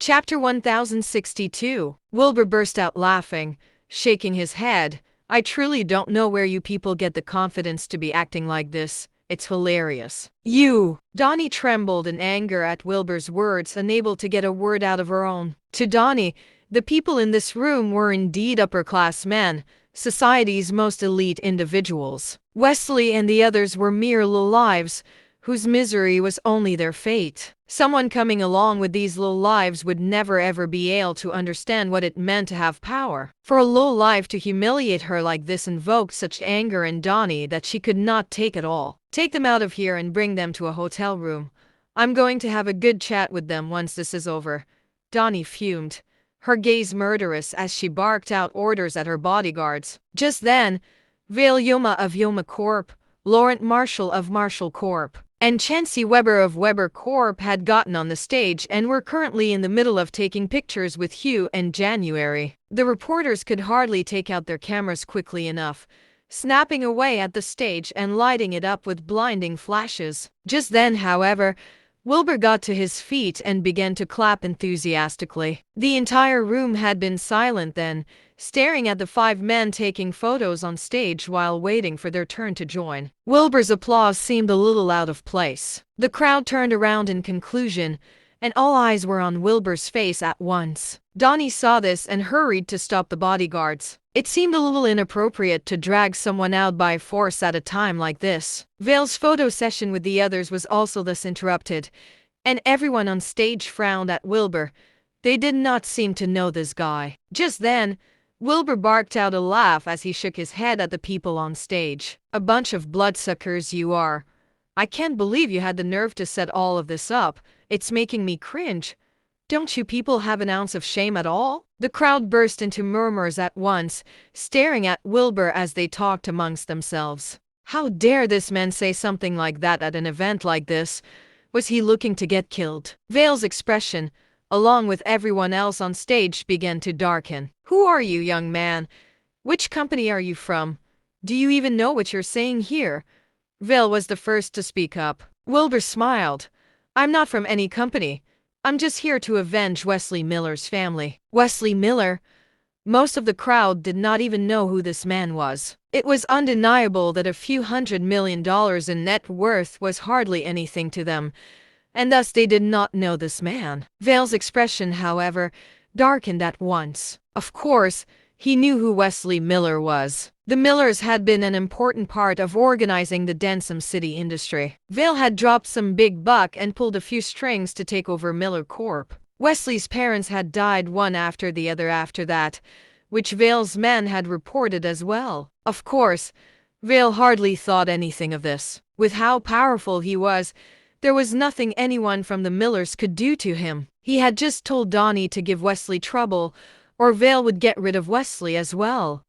Chapter 1062. Wilbur burst out laughing, shaking his head. I truly don't know where you people get the confidence to be acting like this. It's hilarious. You! Donnie trembled in anger at Wilbur's words, unable to get a word out of her own. To Donnie, the people in this room were indeed upper-class men, society's most elite individuals. Wesley and the others were mere low-lives, whose misery was only their fate. Someone coming along with these low lives would never ever be able to understand what it meant to have power. For a low life to humiliate her like this invoked such anger in Donnie that she could not take it all. Take them out of here and bring them to a hotel room. I'm going to have a good chat with them once this is over. Donnie fumed, her gaze murderous as she barked out orders at her bodyguards. Just then, Vale Yoma of Yoma Corp., Laurent Marshall of Marshall Corp., and Chancey Weber of Weber Corp. Had gotten on the stage and were currently in the middle of taking pictures with Hugh and January. The reporters could hardly take out their cameras quickly enough, snapping away at the stage and lighting it up with blinding flashes. Just then, however, Wilbur got to his feet and began to clap enthusiastically. The entire room had been silent then, staring at the five men taking photos on stage while waiting for their turn to join. Wilbur's applause seemed a little out of place. The crowd turned around in conclusion, and all eyes were on Wilbur's face at once. Donnie saw this and hurried to stop the bodyguards. It seemed a little inappropriate to drag someone out by force at a time like this. Vale's photo session with the others was also thus interrupted, and everyone on stage frowned at Wilbur. They did not seem to know this guy. Just then, Wilbur barked out a laugh as he shook his head at the people on stage. A bunch of bloodsuckers you are. I can't believe you had the nerve to set all of this up. It's making me cringe. Don't you people have an ounce of shame at all? The crowd burst into murmurs at once, staring at Wilbur as they talked amongst themselves. How dare this man say something like that at an event like this? Was he looking to get killed? Vale's expression, along with everyone else on stage, began to darken. Who are you, young man? Which company are you from? Do you even know what you're saying here? Vale was the first to speak up. Wilbur smiled. I'm not from any company. I'm just here to avenge Wesley Miller's family. Wesley Miller? Most of the crowd did not even know who this man was. It was undeniable that a few $100 million in net worth was hardly anything to them, and thus they did not know this man. Vale's expression, however, darkened at once. Of course, he knew who Wesley Miller was. The Millers had been an important part of organizing the Denham City industry. Vale had dropped some big buck and pulled a few strings to take over Miller Corp. Wesley's parents had died one after the other after that, which Vale's men had reported as well. Of course, Vale hardly thought anything of this. With how powerful he was, there was nothing anyone from the Millers could do to him. He had just told Donnie to give Wesley trouble, or Vale would get rid of Wesley as well.